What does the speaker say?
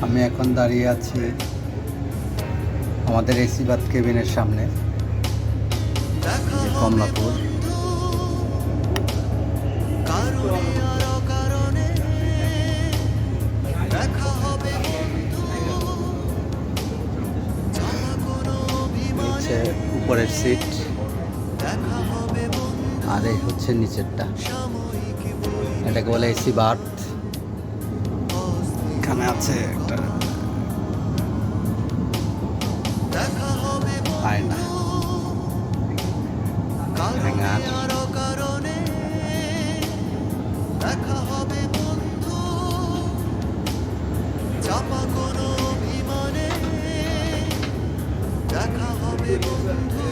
আমি এখন দাঁড়িয়ে আছি আমাদের এসি বাথ কেবিনের সামনে, কমলাপুর। নিচে উপরের সিট আর এই হচ্ছে নিচেরটা, এটাকে বলে এসি বাথ। এখানে আছে একটা আয়না, হ্যাঙ্গার। দেখা হবে বন্ধু, চাপা কোনো বিমানে দেখা হবে বন্ধু।